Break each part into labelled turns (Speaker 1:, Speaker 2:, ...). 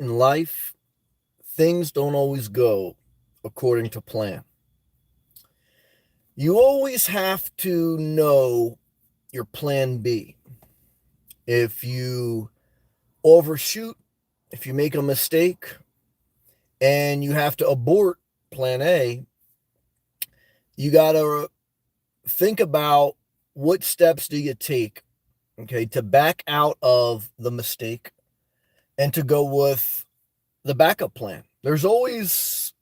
Speaker 1: In life, things don't always go according to plan. You always have to know your plan B. If you overshoot, if you make a mistake and you have to abort plan A, you got to think about what steps do you take, okay, to back out of the mistake and to go with the backup plan. You always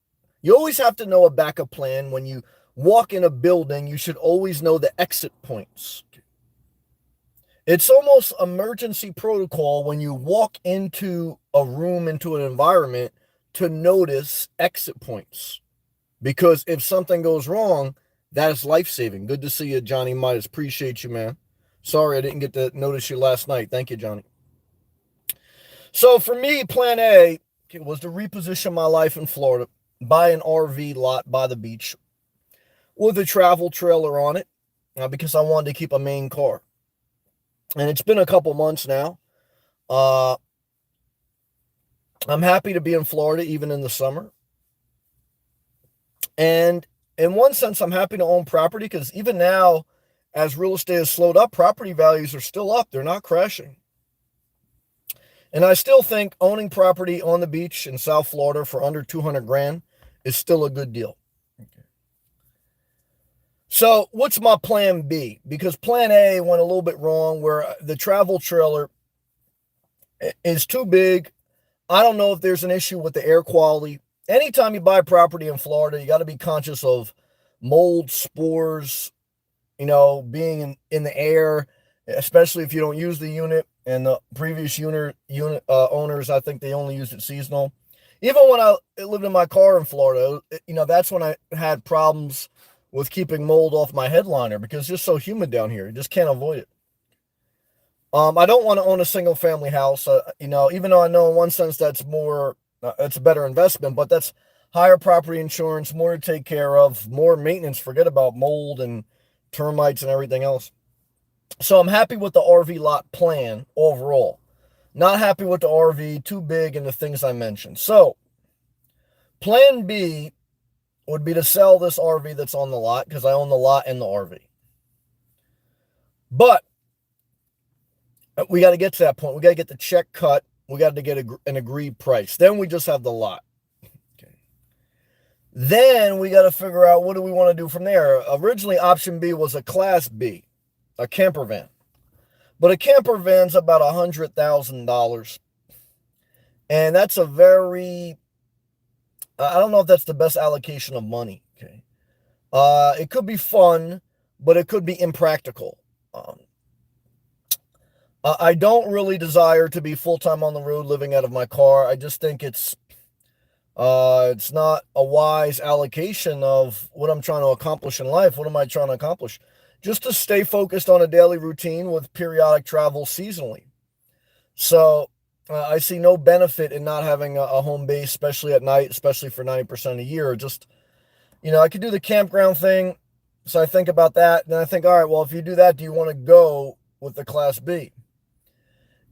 Speaker 1: have to know a backup plan. When you walk in a building, you should always know the exit points. It's almost emergency protocol when you walk into a room, into an environment, to notice exit points. Because if something goes wrong, that is life saving. Good to see you, Johnny Midas. Appreciate you, man. Sorry I didn't get to notice you last night. Thank you, Johnny. So for me, plan A was to reposition my life in Florida, buy an RV lot by the beach with a travel trailer on it, because I wanted to keep a main car. And it's been a couple months now. Uh, I'm happy to be in Florida, even in the summer. And in one sense, I'm happy to own property because even now, as real estate has slowed up, property values are still up. They're not crashing. And I still think owning property on the beach in South Florida for under 200 grand is still a good deal. Okay. So what's my plan B? Because plan A went a little bit wrong where the travel trailer is too big. I don't know if there's an issue with the air quality. Anytime you buy property in Florida, you got to be conscious of mold, spores, being in the air, especially if you don't use the unit. And the previous unit owners, I think they only used it seasonal. Even when I lived in my car in Florida, that's when I had problems with keeping mold off my headliner because it's just so humid down here. You just can't avoid it. I don't want to own a single family house, even though I know in one sense that's it's a better investment, but that's higher property insurance, more to take care of, more maintenance. Forget about mold and termites and everything else. So I'm happy with the RV lot plan overall. Not happy with the RV, too big, and the things I mentioned. So plan B would be to sell this RV that's on the lot because I own the lot and the RV. But we got to get to that point. We got to get the check cut. We got to get an agreed price. Then we just have the lot. Okay. Then we got to figure out what do we want to do from there. Originally, option B was a Class B, a camper van. But a camper van's about $100,000. And that's I don't know if that's the best allocation of money. Okay. It could be fun, but it could be impractical. I don't really desire to be full-time on the road living out of my car. I just think it's not a wise allocation of what I'm trying to accomplish in life. What am I trying to accomplish? Just to stay focused on a daily routine with periodic travel seasonally. So I see no benefit in not having a home base, especially at night, especially for 90% of the year. Just, I could do the campground thing. So I think about that. And then I think, all right, well, if you do that, do you want to go with the Class B?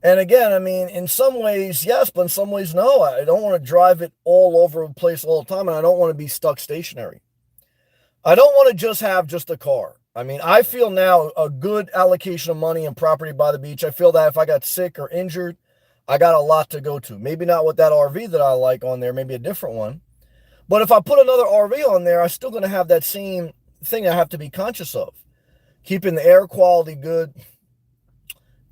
Speaker 1: And again, I mean, in some ways, yes, but in some ways, no. I don't want to drive it all over the place all the time, and I don't want to be stuck stationary. I don't want to just have just a car. I mean, I feel now a good allocation of money and property by the beach. I feel that if I got sick or injured, I got a lot to go to. Maybe not with that RV that I like on there, maybe a different one. But if I put another RV on there, I'm still going to have that same thing I have to be conscious of. Keeping the air quality good.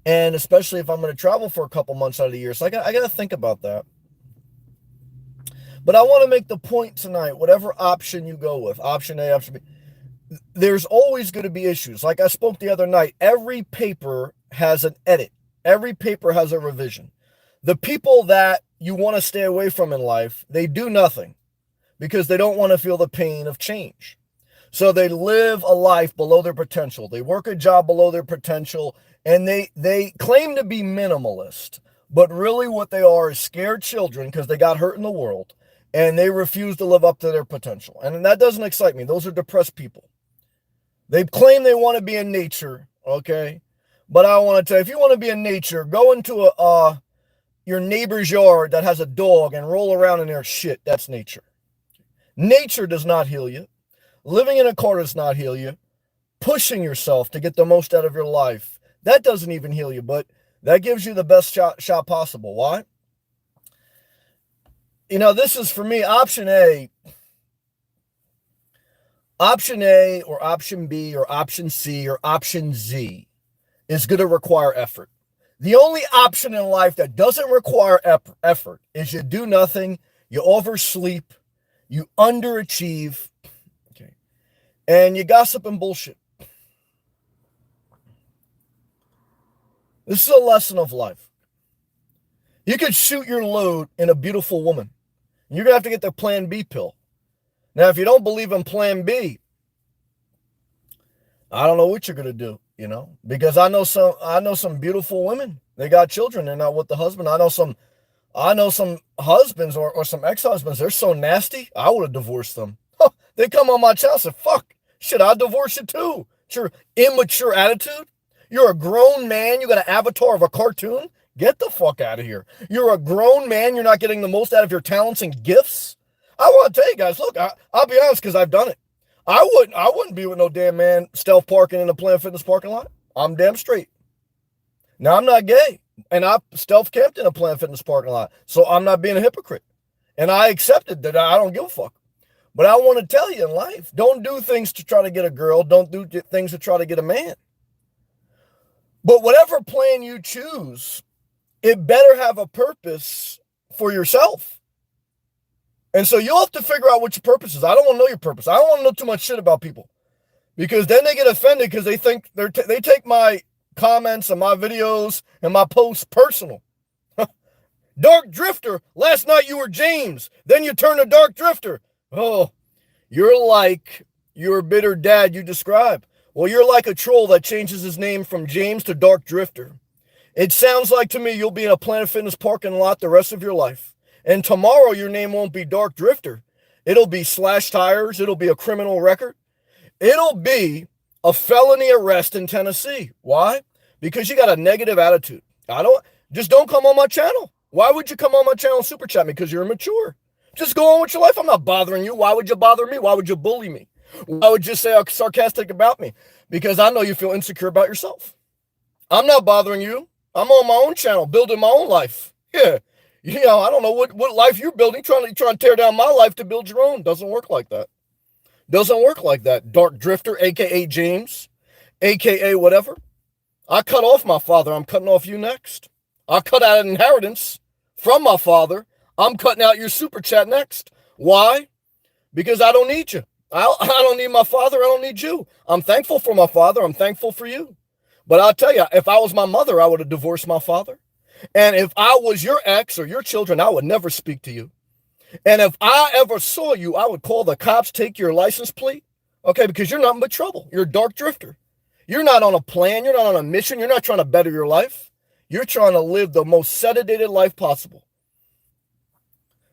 Speaker 1: And especially if I'm going to travel for a couple months out of the year. So I got to think about that. But I want to make the point tonight, whatever option you go with, option A, option B, there's always going to be issues. Like I spoke the other night, every paper has an edit. Every paper has a revision. The people that you want to stay away from in life, they do nothing because they don't want to feel the pain of change. So they live a life below their potential. They work a job below their potential, and they claim to be minimalist, but really what they are is scared children because they got hurt in the world, and they refuse to live up to their potential. And that doesn't excite me. Those are depressed people. They claim they want to be in nature, okay? But I want to tell you, if you want to be in nature, go into your neighbor's yard that has a dog and roll around in there shit. That's nature. Nature does not heal you. Living in a car does not heal you. Pushing yourself to get the most out of your life, that doesn't even heal you, but that gives you the best shot possible. Why? This is for me, option A or option B or option C or option Z is going to require effort. The only option in life that doesn't require effort is you do nothing, you oversleep, you underachieve, okay, and you gossip and bullshit. This is a lesson of life. You could shoot your load in a beautiful woman. You're going to have to get the plan B pill. Now, if you don't believe in plan B, I don't know what you're going to do, because I know some beautiful women. They got children. They're not with the husband. I know some husbands or some ex-husbands. They're so nasty. I would have divorced them. They come on my channel and say, fuck, shit, I'd divorce you too. It's your immature attitude. You're a grown man. You got an avatar of a cartoon. Get the fuck out of here. You're a grown man. You're not getting the most out of your talents and gifts. I want to tell you guys, look, I'll be honest, because I've done it. I wouldn't be with no damn man stealth parking in a Planet Fitness parking lot. I'm damn straight. Now, I'm not gay, and I stealth camped in a Planet Fitness parking lot, so I'm not being a hypocrite. And I accepted that I don't give a fuck. But I want to tell you in life, don't do things to try to get a girl. Don't do things to try to get a man. But whatever plan you choose, it better have a purpose for yourself. And so you'll have to figure out what your purpose is. I don't want to know your purpose. I don't want to know too much shit about people, because then they get offended because they think they take my comments and my videos and my posts personal. Dark Drifter, last night you were James, then you turn to Dark Drifter. Oh, you're like your bitter dad you describe. Well, you're like a troll that changes his name from James to Dark Drifter. It sounds like to me you'll be in a Planet Fitness parking lot the rest of your life. And tomorrow your name won't be Dark Drifter. It'll be Slash Tires. It'll be a criminal record. It'll be a felony arrest in Tennessee. Why? Because you got a negative attitude. Don't come on my channel. Why would you come on my channel and super chat me? Because you're immature. Just go on with your life. I'm not bothering you. Why would you bother me? Why would you bully me? Why would you say sarcastic about me? Because I know you feel insecure about yourself. I'm not bothering you. I'm on my own channel, building my own life. Yeah. I don't know what life you're building, trying to tear down my life to build your own. Doesn't work like that. Doesn't work like that. Dark Drifter, a.k.a. James, a.k.a. whatever. I cut off my father. I'm cutting off you next. I cut out an inheritance from my father. I'm cutting out your super chat next. Why? Because I don't need you. I don't need my father. I don't need you. I'm thankful for my father. I'm thankful for you. But I'll tell you, if I was my mother, I would have divorced my father. And if I was your ex or your children, I would never speak to you. And if I ever saw you, I would call the cops, take your license plate. Okay, because you're nothing but trouble. You're a Dark Drifter. You're not on a plan. You're not on a mission. You're not trying to better your life. You're trying to live the most sedated life possible.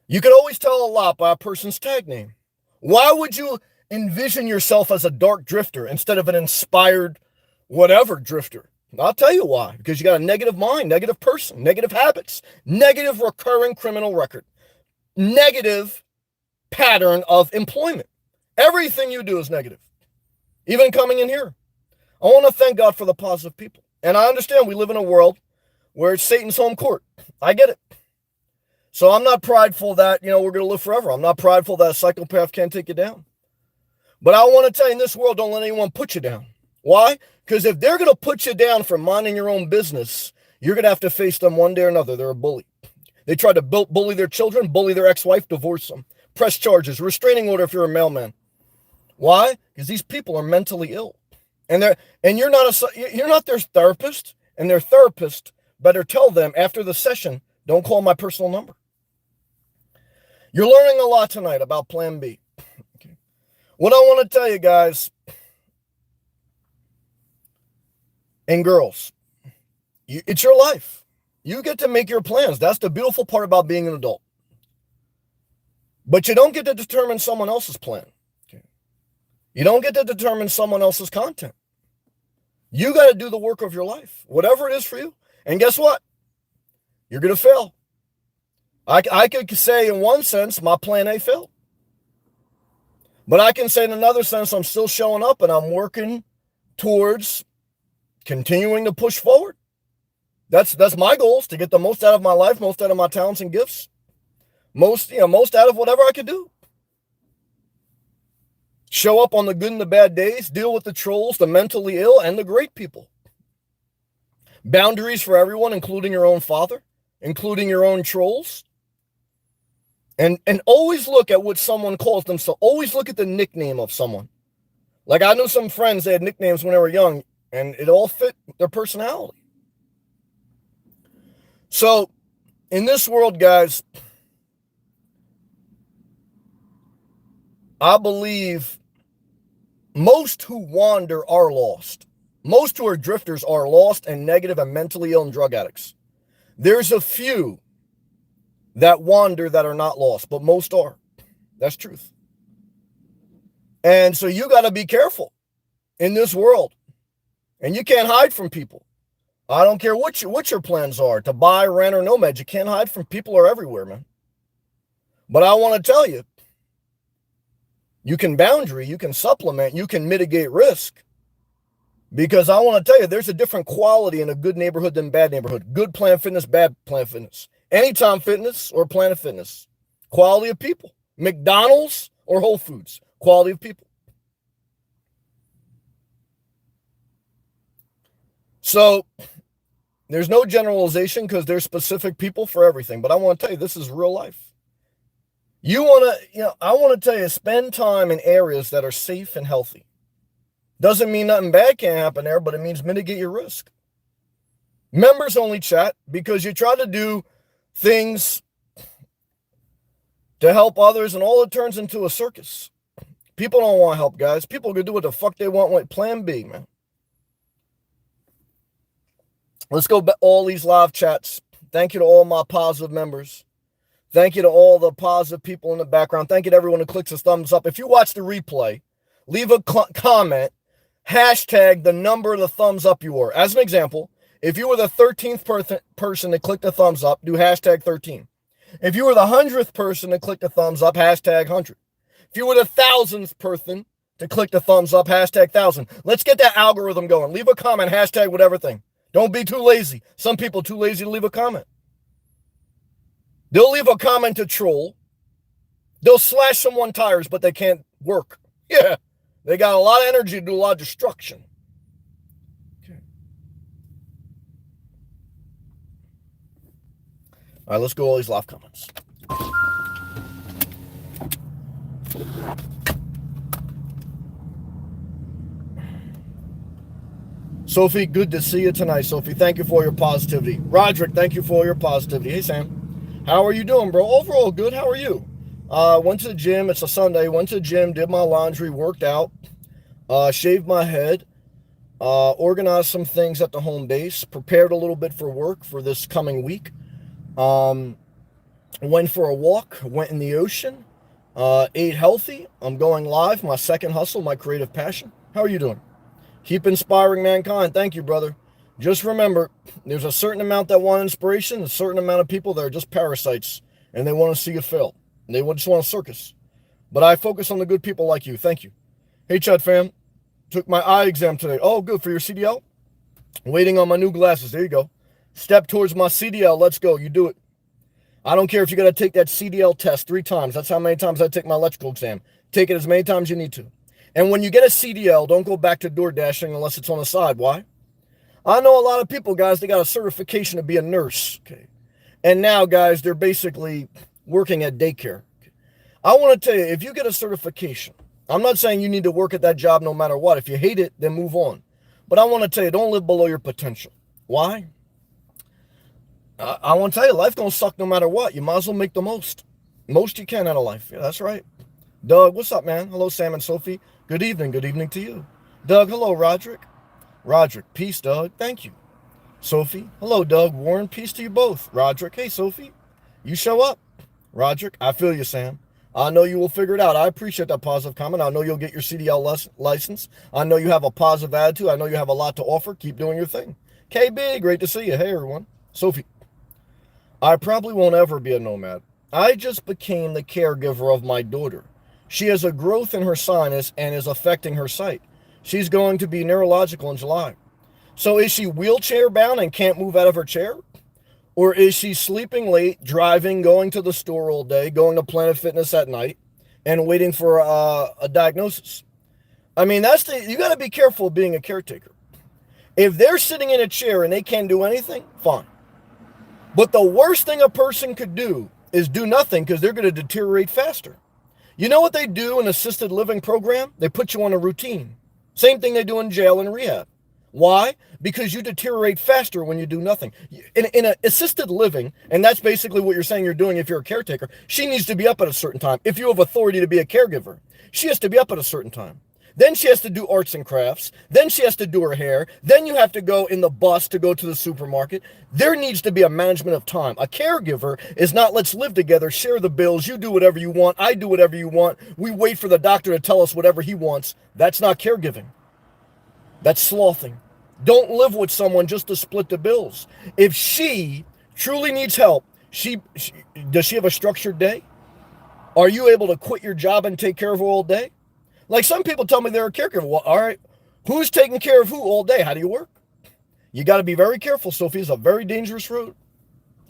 Speaker 1: You can always tell a lot by a person's tag name. Why would you envision yourself as a Dark Drifter instead of an inspired whatever drifter? I'll tell you why. Because you got a negative mind, negative person, negative habits, negative recurring criminal record, negative pattern of employment. Everything you do is negative. Even coming in here. I want to thank God for the positive people. And I understand we live in a world where it's Satan's home court. I get it. So I'm not prideful that, we're going to live forever. I'm not prideful that a psychopath can't take you down. But I want to tell you, in this world, don't let anyone put you down. Why? Because if they're going to put you down for minding your own business, you're going to have to face them one day or another. They're a bully. They tried to bully their children, bully their ex-wife, divorce them, press charges, restraining order if you're a mailman. Why? Because these people are mentally ill. And you're not their therapist, and their therapist better tell them after the session, don't call my personal number. You're learning a lot tonight about Plan B. Okay. What I want to tell you guys and girls, it's your life. You get to make your plans. That's the beautiful part about being an adult. But you don't get to determine someone else's plan. Okay. You don't get to determine someone else's content. You got to do the work of your life, whatever it is for you. And guess what? You're going to fail. I could say in one sense my plan A failed. But I can say in another sense I'm still showing up and I'm working towards continuing to push forward. That's my goals, to get the most out of my life, most out of my talents and gifts, most out of whatever I could do. Show up on the good and the bad days, deal with the trolls, the mentally ill, and the great people. Boundaries for everyone, including your own father, including your own trolls. And always look at what someone calls themselves. Always look at the nickname of someone. Like I knew some friends, they had nicknames when they were young, and it all fit their personality. So, in this world, guys, I believe most who wander are lost. Most who are drifters are lost and negative and mentally ill and drug addicts. There's a few that wander that are not lost, but most are. That's truth. And so you got to be careful in this world. And you can't hide from people. I don't care what your plans are, to buy, rent, or nomad. You can't hide from people are everywhere, man. But I want to tell you, you can boundary, you can supplement, you can mitigate risk. Because I want to tell you, there's a different quality in a good neighborhood than bad neighborhood. Good Planet Fitness, bad Planet Fitness. Anytime Fitness or Planet Fitness. Quality of people. McDonald's or Whole Foods. Quality of people. So there's no generalization because there's specific people for everything. But I want to tell you, this is real life. I want to tell you, spend time in areas that are safe and healthy. Doesn't mean nothing bad can't happen there, but it means mitigate your risk. Members only chat because you try to do things to help others and all it turns into a circus. People don't want help, guys. People can do what the fuck they want with plan B, man. Let's go back all these live chats. Thank you to all my positive members. Thank you to all the positive people in the background. Thank you to everyone who clicks the thumbs up. If you watch the replay, leave a comment, hashtag the number of the thumbs up you were. As an example, if you were the 13th person to click the thumbs up, do hashtag 13. If you were the 100th person to click the thumbs up, hashtag 100. If you were the 1,000th person to click the thumbs up, hashtag 1,000. Let's get that algorithm going. Leave a comment, hashtag whatever thing. Don't be too lazy. Some people too lazy to leave a comment. They'll leave a comment to troll. They'll slash someone's tires, but they can't work. Yeah, they got a lot of energy to do a lot of destruction. Okay. All right, let's go all these live comments. Sophie, good to see you tonight, Sophie. Thank you for your positivity. Roderick, thank you for your positivity. Hey, Sam. How are you doing, bro? Overall, good. How are you? Went to the gym. It's a Sunday. Went to the gym, did my laundry, worked out, shaved my head, organized some things at the home base, prepared a little bit for work for this coming week. Went for a walk, went in the ocean, ate healthy. I'm going live, my second hustle, my creative passion. How are you doing? Keep inspiring mankind. Thank you, brother. Just remember, there's a certain amount that want inspiration, a certain amount of people that are just parasites, and they want to see you fail. And they just want a circus. But I focus on the good people like you. Thank you. Hey, Chad fam. Took my eye exam today. Oh, good. For your CDL? Waiting on my new glasses. There you go. Step towards my CDL. Let's go. You do it. I don't care if you got to take that CDL test 3 times. That's how many times I take my electrical exam. Take it as many times you need to. And when you get a CDL, don't go back to door dashing unless it's on the side. Why? I know a lot of people, guys, they got a certification to be a nurse. Okay. And now, guys, they're basically working at daycare. Okay. I want to tell you, if you get a certification, I'm not saying you need to work at that job no matter what. If you hate it, then move on. But I want to tell you, don't live below your potential. Why? I want to tell you, life going to suck no matter what. You might as well make the most. Most you can out of life. Yeah, that's right. Doug, what's up, man? Hello, Sam and Sophie. Good evening. Good evening to you. Doug, hello, Roderick. Roderick, peace, Doug. Thank you. Sophie, hello, Doug. Warren, peace to you both. Roderick, hey, Sophie. You show up. Roderick, I feel you, Sam. I know you will figure it out. I appreciate that positive comment. I know you'll get your CDL license. I know you have a positive attitude. I know you have a lot to offer. Keep doing your thing. KB, great to see you. Hey, everyone. Sophie. I probably won't ever be a nomad. I just became the caregiver of my daughter. She has a growth in her sinus and is affecting her sight. She's going to be neurological in July. So is she wheelchair bound and can't move out of her chair? Or is she sleeping late, driving, going to the store all day, going to Planet Fitness at night, and waiting for a diagnosis? I mean, you got to be careful of being a caretaker. If they're sitting in a chair and they can't do anything, fine. But the worst thing a person could do is do nothing because they're going to deteriorate faster. You know what they do in an assisted living program? They put you on a routine. Same thing they do in jail and rehab. Why? Because you deteriorate faster when you do nothing. In an assisted living, and that's basically what you're saying you're doing if you're a caretaker, she needs to be up at a certain time. If you have authority to be a caregiver, she has to be up at a certain time. Then she has to do arts and crafts. Then she has to do her hair. Then you have to go in the bus to go to the supermarket. There needs to be a management of time. A caregiver is not let's live together, share the bills, you do whatever you want, I do whatever you want. We wait for the doctor to tell us whatever he wants. That's not caregiving. That's slothing. Don't live with someone just to split the bills. If she truly needs help, does she have a structured day? Are you able to quit your job and take care of her all day? Like some people tell me they're a caregiver. Well, all right, who's taking care of who all day? How do you work? You got to be very careful, Sophie. It's a very dangerous road.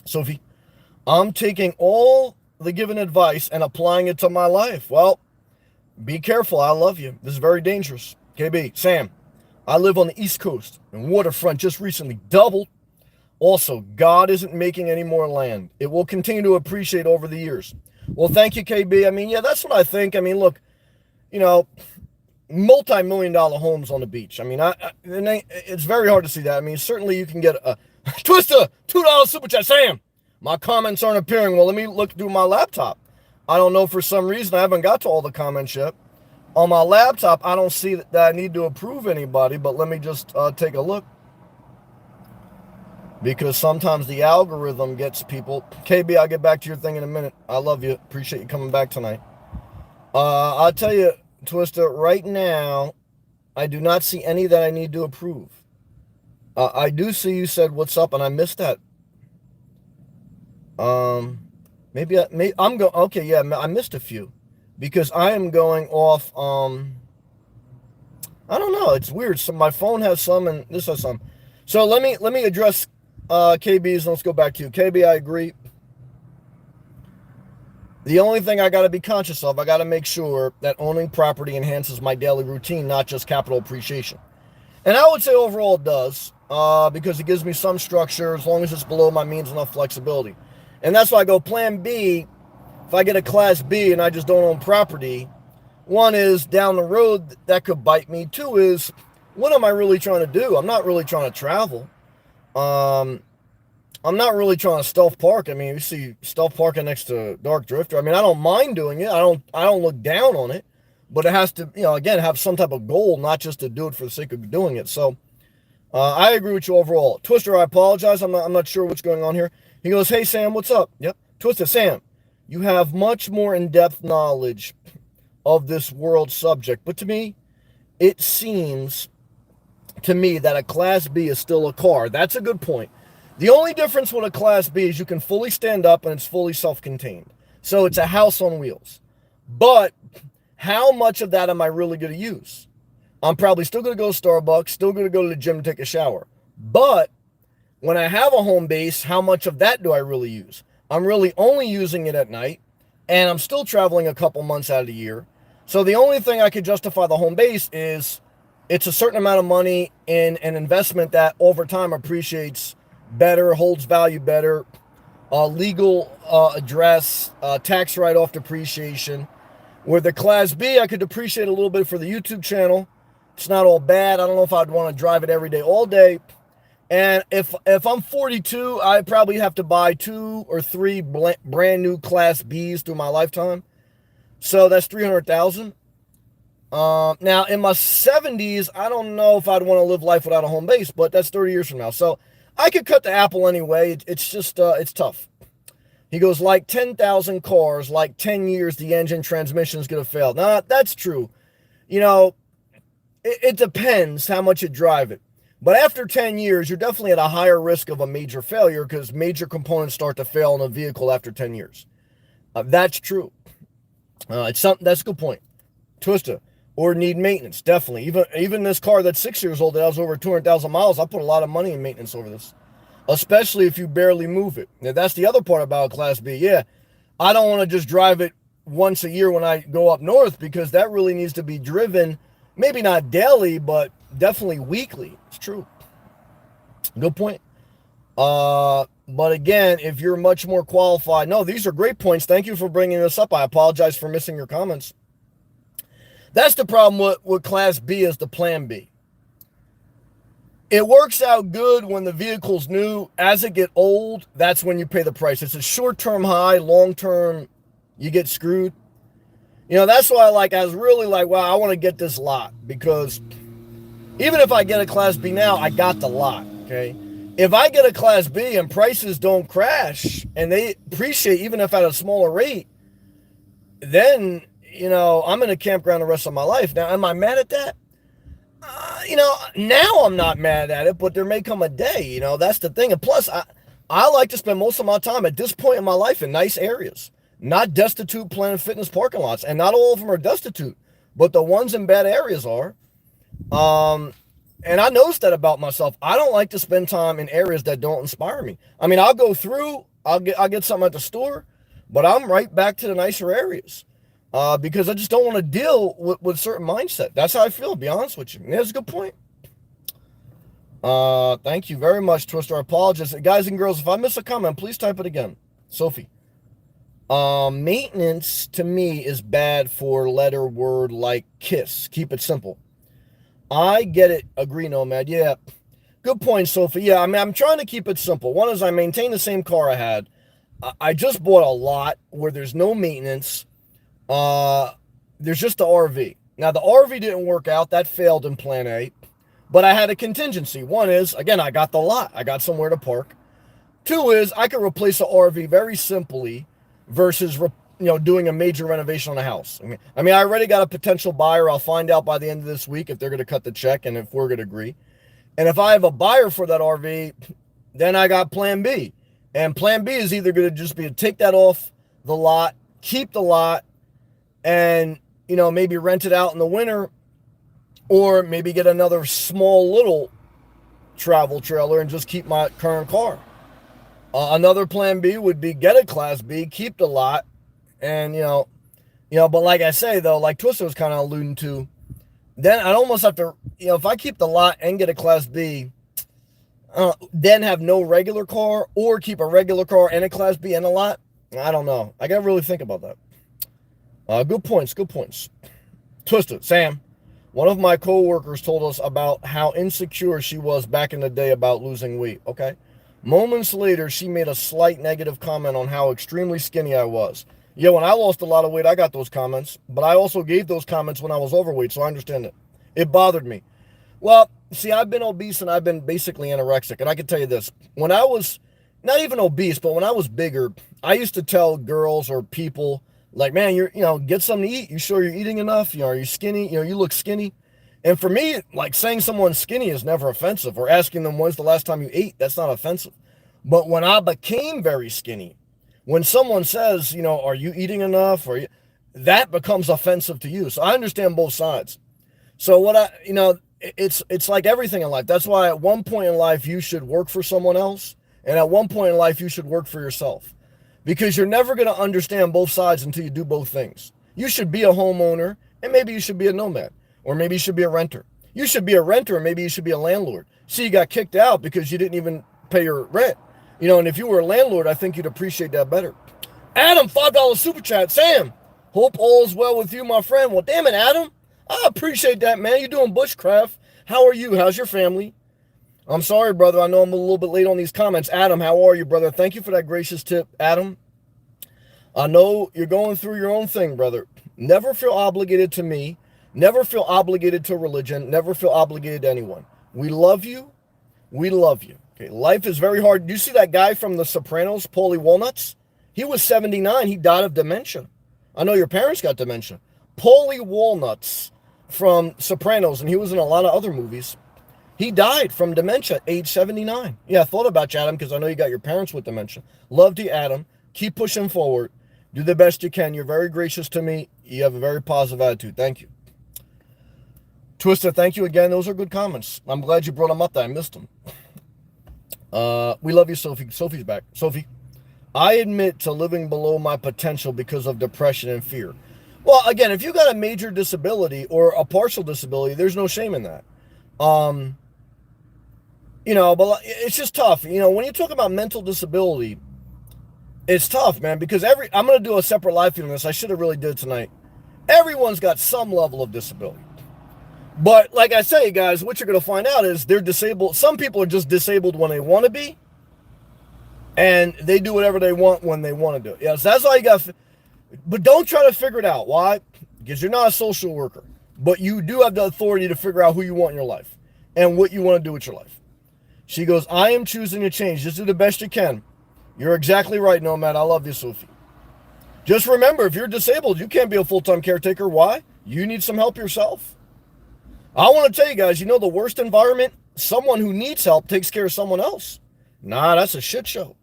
Speaker 1: Sophie, I'm taking all the given advice and applying it to my life. Well, be careful. I love you. This is very dangerous. KB, Sam, I live on the East Coast and waterfront just recently doubled. Also, God isn't making any more land. It will continue to appreciate over the years. Well, thank you, KB. I mean, yeah, that's what I think. I mean, look, you know, multi-million-dollar homes on the beach. I mean, it's very hard to see that. I mean, certainly you can get a Twister, $2 super chat. Sam, my comments aren't appearing. Well, let me look through my laptop. I don't know, for some reason, I haven't got to all the comments yet. On my laptop, I don't see that I need to approve anybody, but let me just take a look. Because sometimes the algorithm gets people. KB, I'll get back to your thing in a minute. I love you. Appreciate you coming back tonight. I'll tell you, Twister, right now, I do not see any that I need to approve. I do see you said what's up, and I missed that. Okay, yeah, I missed a few. Because I am going off, I don't know, it's weird. So my phone has some and this has some. So let me address KB's, and let's go back to you. KB, I agree. The only thing I got to be conscious of, I got to make sure that owning property enhances my daily routine, not just capital appreciation. And I would say overall it does, because it gives me some structure as long as it's below my means, enough flexibility. And that's why I go plan B. If I get a class B and I just don't own property, one is down the road that could bite me. Two is, what am I really trying to do? I'm not really trying to travel. I'm not really trying to stealth park. I mean, you see stealth parking next to Dark Drifter. I mean, I don't mind doing it. I don't look down on it, but it has to, again, have some type of goal, not just to do it for the sake of doing it. So I agree with you overall. Twister, I apologize. I'm not sure what's going on here. He goes, hey, Sam, what's up? Yep. Twister, Sam, you have much more in-depth knowledge of this world subject. But to me, it seems to me that a Class B is still a car. That's a good point. The only difference with a Class B is you can fully stand up and it's fully self-contained. So it's a house on wheels. But how much of that am I really going to use? I'm probably still going to go to Starbucks, still going to go to the gym and take a shower. But when I have a home base, how much of that do I really use? I'm really only using it at night, and I'm still traveling a couple months out of the year. So the only thing I could justify the home base is it's a certain amount of money in an investment that over time appreciates better, holds value better, legal address, tax write-off depreciation. Where the Class B, I could depreciate a little bit for the YouTube channel. It's not all bad. I don't know if I'd want to drive it every day, all day. And if I'm 42, I probably have to buy 2 or 3 brand new Class Bs through my lifetime. So that's $300,000. Now in my 70s, I don't know if I'd want to live life without a home base, but that's 30 years from now. So I could cut the apple anyway. It's just, it's tough. He goes, like 10,000 cars, like 10 years, the engine transmission is going to fail. Now, that's true. It depends how much you drive it. But after 10 years, you're definitely at a higher risk of a major failure because major components start to fail in a vehicle after 10 years. That's true. It's something that's a good point. Twista, or need maintenance, definitely. Even this car that's 6 years old that has over 200,000 miles, I put a lot of money in maintenance over this, especially if you barely move it. Now, that's the other part about Class B. Yeah, I don't want to just drive it once a year when I go up north because that really needs to be driven, maybe not daily, but definitely weekly. It's true. Good point. But again, if you're much more qualified, no, these are great points. Thank you for bringing this up. I apologize for missing your comments. That's the problem with Class B is the Plan B. It works out good when the vehicle's new. As it get old, that's when you pay the price. It's a short-term high, long-term, you get screwed. That's why I was really like, wow, I want to get this lot because even if I get a Class B now, I got the lot, okay? If I get a Class B and prices don't crash and they appreciate even if at a smaller rate, then, I'm in a campground the rest of my life. Now, am I mad at that? Now I'm not mad at it, but there may come a day, that's the thing. And plus, I like to spend most of my time at this point in my life in nice areas, not destitute Planet Fitness parking lots. And not all of them are destitute, but the ones in bad areas are. And I noticed that about myself. I don't like to spend time in areas that don't inspire me. I mean, I'll go through, I'll get something at the store, but I'm right back to the nicer areas. Because I just don't want to deal with certain mindset. That's how I feel, to be honest with you. And that's a good point. Thank you very much, Twister. I apologize. Guys and girls, if I miss a comment, please type it again. Sophie. Maintenance, to me, is bad for letter word like kiss. Keep it simple. I get it. Agree, Nomad. Yeah. Good point, Sophie. Yeah, I mean, I'm trying to keep it simple. One is I maintain the same car I had. I just bought a lot where there's no maintenance. There's just the RV. Now, the RV didn't work out. That failed in Plan A. But I had a contingency. One is, again, I got the lot. I got somewhere to park. Two is, I could replace the RV very simply versus, doing a major renovation on a house. I mean, I already got a potential buyer. I'll find out by the end of this week if they're going to cut the check and if we're going to agree. And if I have a buyer for that RV, then I got Plan B. And Plan B is either going to just be to take that off the lot, keep the lot, and, maybe rent it out in the winter, or maybe get another small little travel trailer and just keep my current car. Another Plan B would be get a Class B, keep the lot, and, but like I say, though, like Twister was kind of alluding to, then I'd almost have to, if I keep the lot and get a Class B, then have no regular car, or keep a regular car and a Class B and a lot. I don't know. I got to really think about that. Good points. Twister, Sam, one of my coworkers told us about how insecure she was back in the day about losing weight. Okay. Moments later, she made a slight negative comment on how extremely skinny I was. Yeah, when I lost a lot of weight, I got those comments, but I also gave those comments when I was overweight, so I understand it. It bothered me. Well, see, I've been obese and I've been basically anorexic, and I can tell you this. When I was not even obese, but when I was bigger, I used to tell girls or people, like, man, get something to eat. You sure you're eating enough? Are you skinny? You look skinny. And for me, like, saying someone's skinny is never offensive, or asking them when's the last time you ate, that's not offensive. But when I became very skinny, when someone says, are you eating enough? That becomes offensive to you. So I understand both sides. So it's like everything in life. That's why at one point in life, you should work for someone else. And at one point in life, you should work for yourself. Because you're never going to understand both sides until you do both things. You should be a homeowner, and maybe you should be a nomad. Or maybe you should be a renter. You should be a renter, and maybe you should be a landlord. See, you got kicked out because you didn't even pay your rent. And if you were a landlord, I think you'd appreciate that better. Adam, $5 super chat. Sam, hope all is well with you, my friend. Well, damn it, Adam. I appreciate that, man. You're doing bushcraft. How are you? How's your family? I'm sorry, brother. I know I'm a little bit late on these comments. Adam, how are you, brother? Thank you for that gracious tip, Adam. I know you're going through your own thing, brother. Never feel obligated to me. Never feel obligated to religion. Never feel obligated to anyone. We love you. We love you. Okay, life is very hard. Do you see that guy from The Sopranos, Paulie Walnuts? He was 79. He died of dementia. I know your parents got dementia. Paulie Walnuts from Sopranos, and he was in a lot of other movies. He died from dementia, age 79. Yeah, I thought about you, Adam, because I know you got your parents with dementia. Love to you, Adam. Keep pushing forward. Do the best you can. You're very gracious to me. You have a very positive attitude. Thank you. Twister, thank you again. Those are good comments. I'm glad you brought them up. That I missed them. We love you, Sophie. Sophie's back. Sophie, I admit to living below my potential because of depression and fear. Well, again, if you got a major disability or a partial disability, there's no shame in that. But it's just tough. When you talk about mental disability, it's tough, man, because I'm going to do a separate live feed on this. I should have really did tonight. Everyone's got some level of disability. But like I say, guys, what you're going to find out is they're disabled. Some people are just disabled when they want to be, and they do whatever they want when they want to do it. Yes, that's all you got. But don't try to figure it out. Why? Because you're not a social worker. But you do have the authority to figure out who you want in your life and what you want to do with your life. She goes, I am choosing to change. Just do the best you can. You're exactly right, Nomad. I love you, Sophie. Just remember, if you're disabled, you can't be a full-time caretaker. Why? You need some help yourself. I want to tell you guys, the worst environment, someone who needs help takes care of someone else. Nah, that's a shit show.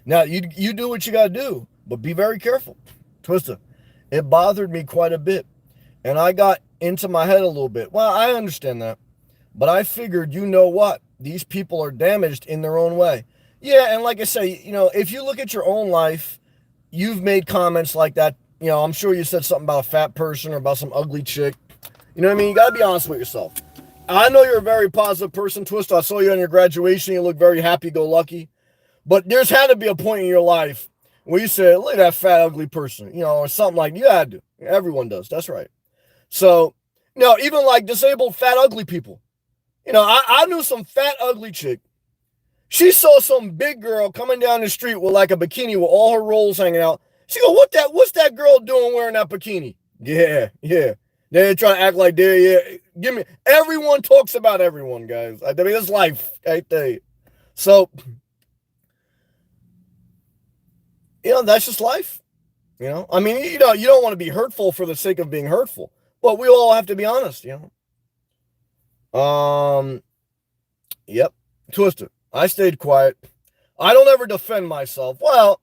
Speaker 1: Now, you do what you got to do, but be very careful. Twista, it bothered me quite a bit, and I got into my head a little bit. Well, I understand that, but I figured, you know what? These people are damaged in their own way. Yeah, and like I say, if you look at your own life, you've made comments like that. I'm sure you said something about a fat person or about some ugly chick. You know what I mean? You got to be honest with yourself. I know you're a very positive person, Twist. I saw you on your graduation. You look very happy-go-lucky. But there's had to be a point in your life where you said, look at that fat, ugly person, or something like that. You had to. Everyone does. That's right. So, even like disabled, fat, ugly people. I knew some fat, ugly chick. She saw some big girl coming down the street with like a bikini with all her rolls hanging out. She go, what's that girl doing wearing that bikini? Yeah. They're trying to act like everyone talks about everyone, guys. I mean, it's life, I tell you. So, that's just life. I mean, you don't want to be hurtful for the sake of being hurtful, but we all have to be honest, Yep. Twisted. I stayed quiet. I don't ever defend myself. Well,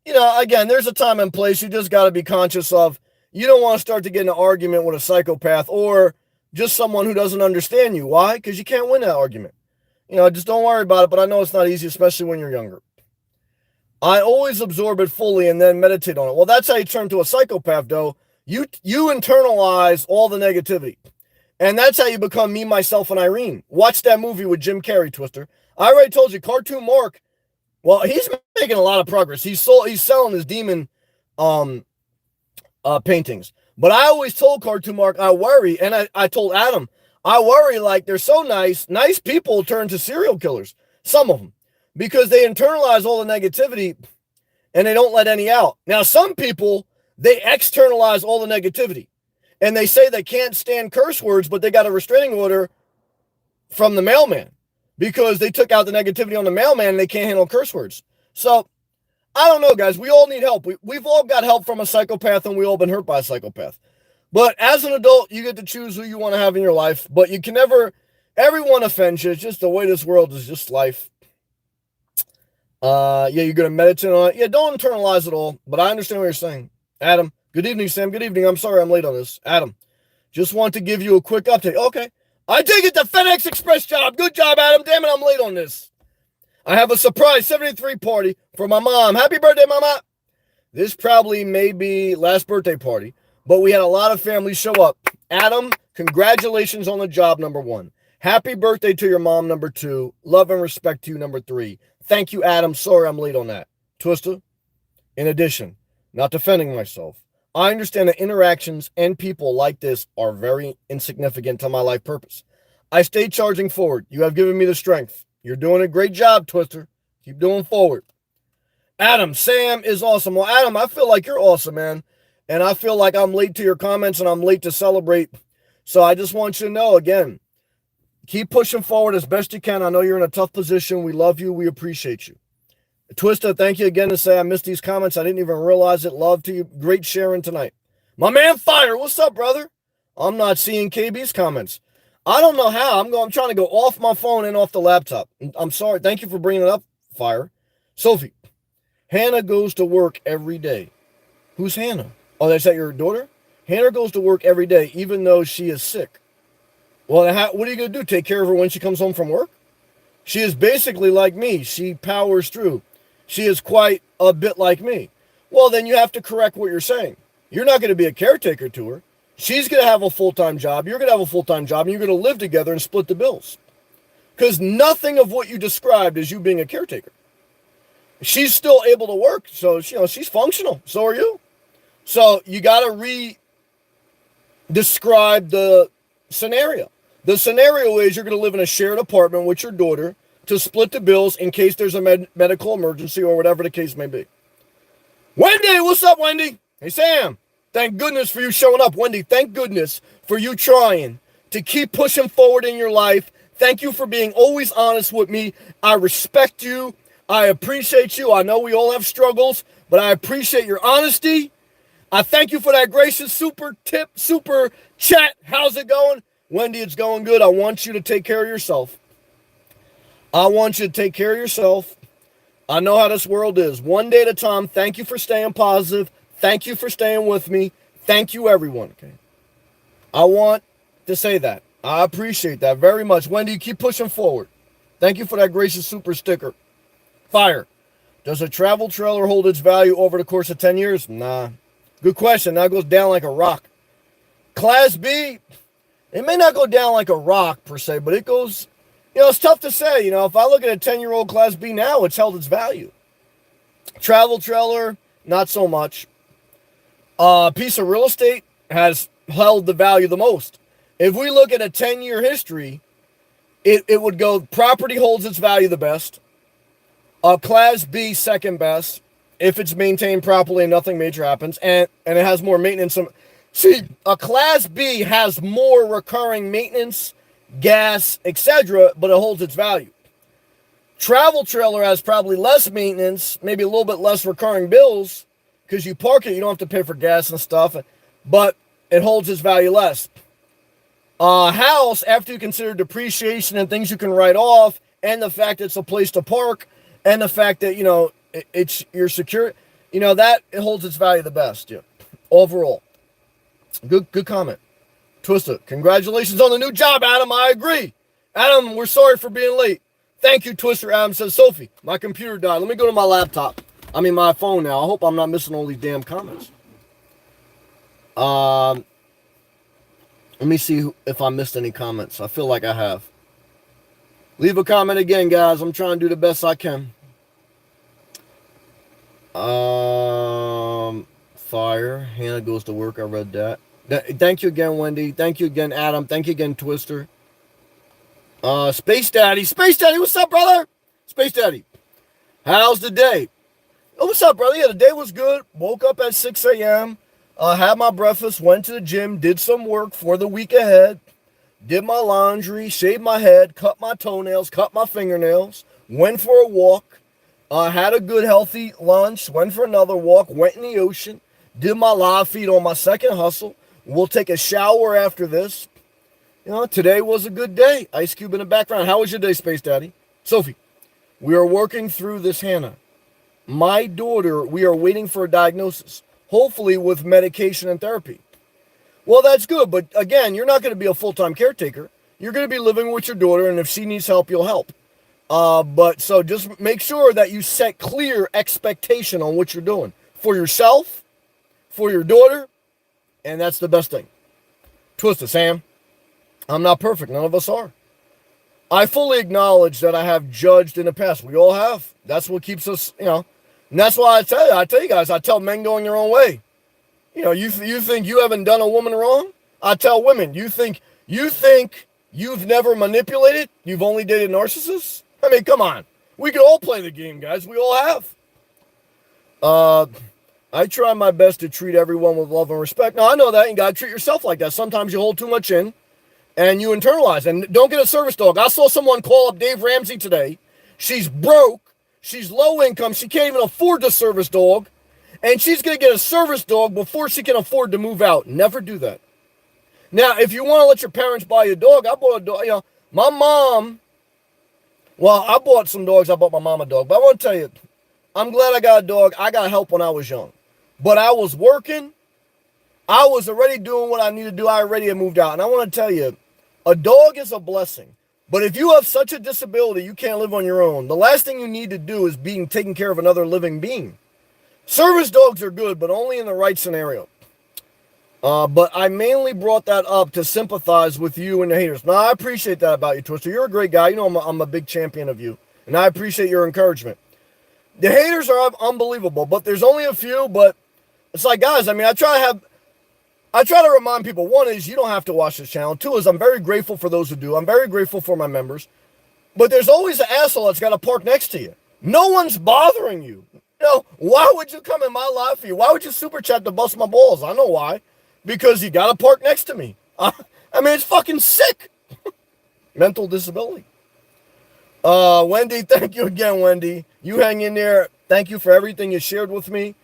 Speaker 1: again, there's a time and place you just got to be conscious of. You don't want to start to get in an argument with a psychopath or just someone who doesn't understand you. Why? Because you can't win that argument. Just don't worry about it, but I know it's not easy, especially when you're younger. I always absorb it fully and then meditate on it. Well, that's how you turn to a psychopath, though. You internalize all the negativity. And that's how you become Me, Myself, and Irene. Watch that movie with Jim Carrey, Twister. I already told you, Cartoon Mark, well, he's making a lot of progress. He's selling his demon paintings. But I always told Cartoon Mark, I worry, and I told Adam, I worry like they're so nice. Nice people turn to serial killers, some of them, because they internalize all the negativity and they don't let any out. Now, some people, they externalize all the negativity. And they say they can't stand curse words, but they got a restraining order from the mailman because they took out the negativity on the mailman and they can't handle curse words. So, I don't know, guys. We all need help. We've all got help from a psychopath, and we've all been hurt by a psychopath. But as an adult, you get to choose who you want to have in your life. But you can never, everyone offends you. It's just the way this world is, just life. You're going to meditate on it. Yeah, don't internalize it all. But I understand what you're saying. Adam. Good evening, Sam. Good evening. I'm sorry I'm late on this. Adam, just want to give you a quick update. Okay. I did get the FedEx Express job. Good job, Adam. Damn it, I'm late on this. I have a surprise 73 party for my mom. Happy birthday, Mama. This probably may be last birthday party, but we had a lot of families show up. Adam, congratulations on the job, number 1. Happy birthday to your mom, number 2. Love and respect to you, number 3. Thank you, Adam. Sorry I'm late on that. Twister, in addition, not defending myself, I understand that interactions and people like this are very insignificant to my life purpose. I stay charging forward. You have given me the strength. You're doing a great job, Twister. Keep doing forward. Adam, Sam is awesome. Well, Adam, I feel like you're awesome, man. And I feel like I'm late to your comments and I'm late to celebrate. So I just want you to know, again, keep pushing forward as best you can. I know you're in a tough position. We love you. We appreciate you. Twista, thank you again to say I missed these comments. I didn't even realize it. Love to you. Great sharing tonight. My man Fire, what's up, brother? I'm not seeing KB's comments. I don't know how. I'm trying to go off my phone and off the laptop. I'm sorry. Thank you for bringing it up, Fire. Sophie, Hannah goes to work every day. Who's Hannah? Oh, that's that your daughter? Hannah goes to work every day, even though she is sick. Well, what are you going to do? Take care of her when she comes home from work? She is basically like me. She powers through. She is quite a bit like me. Well, then you have to correct what you're saying. You're not going to be a caretaker to her. She's going to have a full-time job. You're going to have a full-time job, and you're going to live together and split the bills. Because nothing of what you described is you being a caretaker. She's still able to work, so she's functional. So are you. So you got to re-describe the scenario. The scenario is you're going to live in a shared apartment with your daughter to split the bills in case there's a medical emergency or whatever the case may be. Wendy, what's up, Wendy? Hey, Sam. Thank goodness for you showing up, Wendy. Thank goodness for you trying to keep pushing forward in your life. Thank you for being always honest with me. I respect you. I appreciate you. I know we all have struggles, but I appreciate your honesty. I thank you for that gracious super chat. How's it going? Wendy, it's going good. I want you to take care of yourself. I want you to take care of yourself. I know how this world is. One day at a time. Thank you for staying positive. Thank you for staying with me. Thank you, everyone. Okay. I want to say that. I appreciate that very much. Wendy, keep pushing forward. Thank you for that gracious super sticker. Fire. Does a travel trailer hold its value over the course of 10 years? Nah. Good question. That goes down like a rock. Class B, it may not go down like a rock per se, but it goes, it's tough to say. If I look at a 10-year-old Class B now, it's held its value. Travel trailer, not so much. Piece of real estate has held the value the most. If we look at a 10-year history, it would go property holds its value the best. Class B, second best, if it's maintained properly and nothing major happens, and it has more maintenance. See, a Class B has more recurring maintenance, gas, etc., but it holds its value. Travel trailer has probably less maintenance, maybe a little bit less recurring bills, because you park it, you don't have to pay for gas and stuff, but it holds its value less. House, after you consider depreciation and things you can write off, and the fact it's a place to park, and the fact that, you're secure, that it holds its value the best, overall. Good comment. Twister, congratulations on the new job, Adam. I agree. Adam, we're sorry for being late. Thank you, Twister. Adam says, Sophie, my computer died. Let me go to my phone now. I hope I'm not missing all these damn comments. Let me see if I missed any comments. I feel like I have. Leave a comment again, guys. I'm trying to do the best I can. Fire. Hannah goes to work. I read that. Thank you again, Wendy. Thank you again, Adam. Thank you again, Twister. Space Daddy. Space Daddy, what's up, brother? Space Daddy. How's the day? Oh, what's up, brother? Yeah, the day was good. Woke up at 6 a.m. Had my breakfast, went to the gym, did some work for the week ahead, did my laundry, shaved my head, cut my toenails, cut my fingernails, went for a walk, had a good, healthy lunch, went for another walk, went in the ocean, did my live feed on my second hustle. We'll take a shower after this. Today was a good day. Ice Cube in the background. How was your day, Space Daddy? Sophie, we are working through this, Hannah. My daughter, we are waiting for a diagnosis, hopefully with medication and therapy. Well, that's good, but again, you're not going to be a full-time caretaker. You're going to be living with your daughter, and if she needs help, you'll help. But so just make sure that you set clear expectation on what you're doing for yourself, for your daughter, and that's the best thing. Twister, Sam, I'm not perfect. None of us are. I fully acknowledge that I have judged in the past. We all have. That's what keeps us, and that's why I tell you guys, I tell men going your own way. You think you haven't done a woman wrong? I tell women, you think you've never manipulated? You've only dated narcissists? I mean, come on. We can all play the game, guys. We all have. I try my best to treat everyone with love and respect. Now, I know that. You got to treat yourself like that. Sometimes you hold too much in and you internalize. And don't get a service dog. I saw someone call up Dave Ramsey today. She's broke. She's low income. She can't even afford the service dog. And she's going to get a service dog before she can afford to move out. Never do that. Now, if you want to let your parents buy you a dog, I bought a dog. You know, my mom, well, I bought some dogs. I bought my mom a dog. But I want to tell you, I'm glad I got a dog. I got help when I was young. But I was working. I was already doing what I needed to do. I already had moved out. And I want to tell you, a dog is a blessing. But if you have such a disability you can't live on your own, the last thing you need to do is being taking care of another living being. Service dogs are good, but only in the right scenario. But I mainly brought that up to sympathize with you and the haters. Now, I appreciate that about you, Twister. You're a great guy. You know I'm a big champion of you. And I appreciate your encouragement. The haters are unbelievable, but there's only a few. But it's like, guys, I mean, I try to remind people, one is you don't have to watch this channel. Two is I'm very grateful for those who do. I'm very grateful for my members. But there's always an asshole that's got to park next to you. No one's bothering you. You know, why would you come in my life for you? Why would you super chat to bust my balls? I know why. Because you got to park next to me. I mean, it's fucking sick. Mental disability. Wendy, thank you again, Wendy. You hang in there. Thank you for everything you shared with me.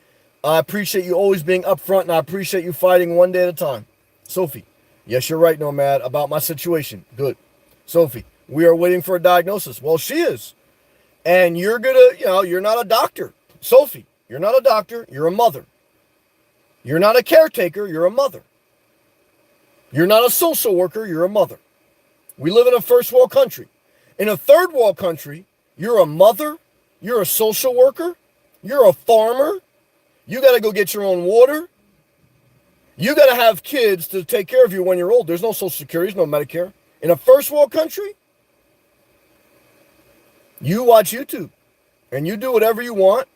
Speaker 1: I appreciate you always being upfront, and I appreciate you fighting one day at a time. Sophie, yes, you're right, Nomad, about my situation. Good. Sophie, we are waiting for a diagnosis. Well, she is. And you're you're not a doctor. Sophie, you're not a doctor. You're a mother. You're not a caretaker. You're a mother. You're not a social worker. You're a mother. We live in a first world country. In a third world country, you're a mother. You're a social worker. You're a farmer. You got to go get your own water. You got to have kids to take care of you when you're old. There's no Social Security, there's no Medicare. In a first world country, you watch YouTube and you do whatever you want,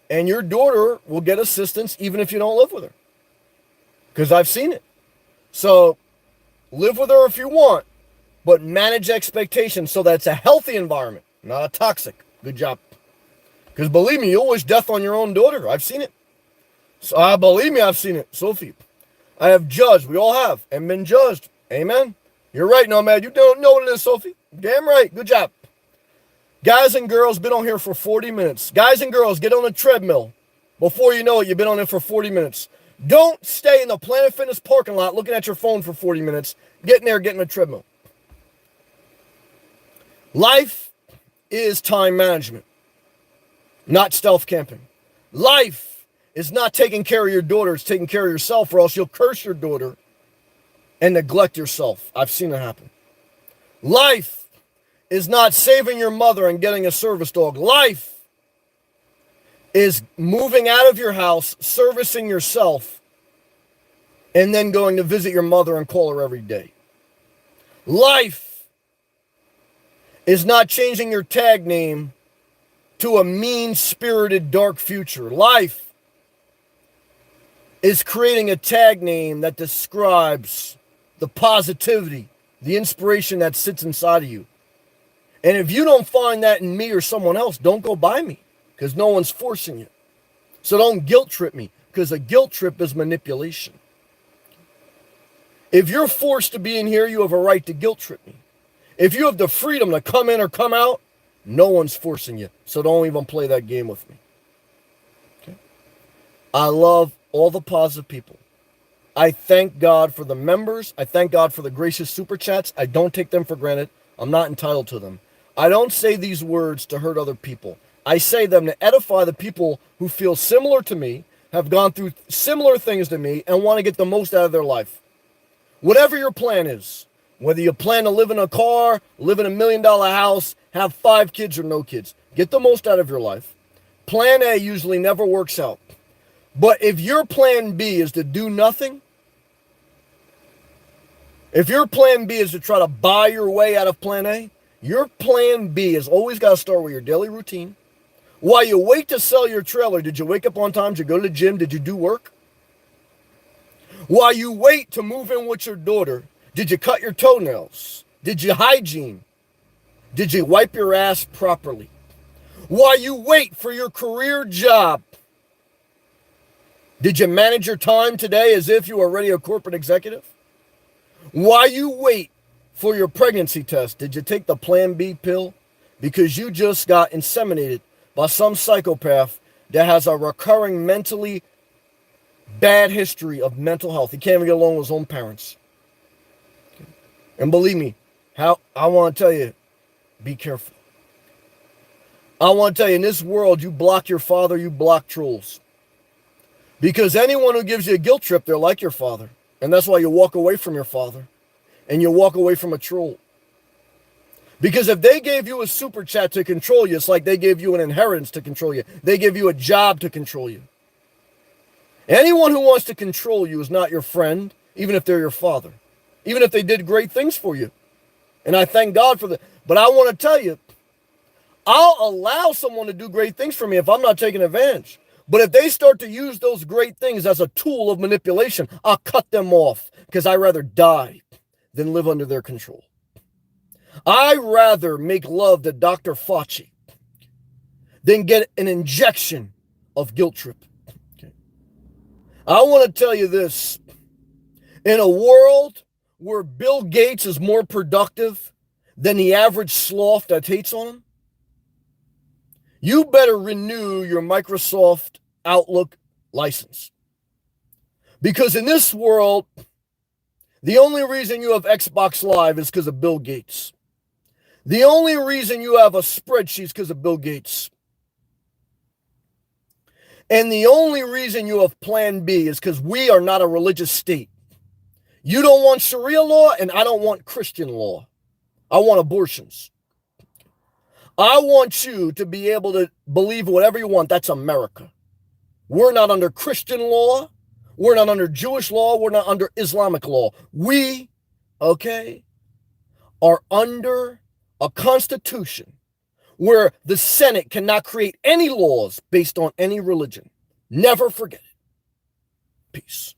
Speaker 1: and your daughter will get assistance even if you don't live with her. Because I've seen it. So live with her if you want, but manage expectations so that it's a healthy environment, not a toxic. Good job. Because believe me, you'll wish death on your own daughter. I've seen it. So believe me, I've seen it. Sophie, I have judged. We all have and been judged. Amen. You're right, Nomad. You don't know what it is, Sophie. Damn right. Good job. Guys and girls, been on here for 40 minutes. Guys and girls, get on the treadmill. Before you know it, you've been on it for 40 minutes. Don't stay in the Planet Fitness parking lot looking at your phone for 40 minutes. Get in there, get in the treadmill. Life is time management, not stealth camping. Life is not taking care of your daughter. It's taking care of yourself, or else you'll curse your daughter and neglect yourself. I've seen it happen. Life is not saving your mother and getting a service dog. Life is moving out of your house, servicing yourself, and then going to visit your mother and call her every day. Life is not changing your tag name to a mean-spirited dark future. Life is creating a tag name that describes the positivity, the inspiration that sits inside of you. And if you don't find that in me or someone else, don't go by me, because no one's forcing you. So don't guilt trip me, because a guilt trip is manipulation. If you're forced to be in here, you have a right to guilt trip me. If you have the freedom to come in or come out, no one's forcing you. So don't even play that game with me. Okay? I love all the positive people. I thank God for the members. I thank God for the gracious super chats. I don't take them for granted. I'm not entitled to them. I don't say these words to hurt other people. I say them to edify the people who feel similar to me, have gone through similar things to me, and want to get the most out of their life. Whatever your plan is, whether you plan to live in a car, live in $1 million house, have 5 kids or no kids, get the most out of your life. Plan A usually never works out. But if your plan B is to do nothing, if your plan B is to try to buy your way out of plan A, your plan B has always got to start with your daily routine. While you wait to sell your trailer, did you wake up on time? Did you go to the gym? Did you do work? While you wait to move in with your daughter, did you cut your toenails? Did you hygiene? Did you wipe your ass properly? While you wait for your career job, did you manage your time today as if you were already a corporate executive? While you wait for your pregnancy test, did you take the Plan B pill? Because you just got inseminated by some psychopath that has a recurring mentally bad history of mental health. He can't even get along with his own parents. And believe me, how I want to tell you, be careful. I want to tell you, in this world, you block your father, you block trolls. Because anyone who gives you a guilt trip, they're like your father. And that's why you walk away from your father and you walk away from a troll. Because if they gave you a super chat to control you, it's like they gave you an inheritance to control you. They give you a job to control you. Anyone who wants to control you is not your friend, even if they're your father, even if they did great things for you. And I thank God for that. But I want to tell you, I'll allow someone to do great things for me if I'm not taking advantage. But if they start to use those great things as a tool of manipulation, I'll cut them off because I'd rather die than live under their control. I'd rather make love to Dr. Fauci than get an injection of guilt trip. Okay. I want to tell you this. In a world where Bill Gates is more productive than the average sloth that hates on him, you better renew your Microsoft Outlook license. Because in this world, the only reason you have Xbox Live is because of Bill Gates. The only reason you have a spreadsheet is because of Bill Gates. And the only reason you have Plan B is because we are not a religious state. You don't want Sharia law, and I don't want Christian law. I want abortions. I want you to be able to believe whatever you want. That's America. We're not under Christian law. We're not under Jewish law. We're not under Islamic law. We, okay, are under a constitution where the Senate cannot create any laws based on any religion. Never forget it. Peace.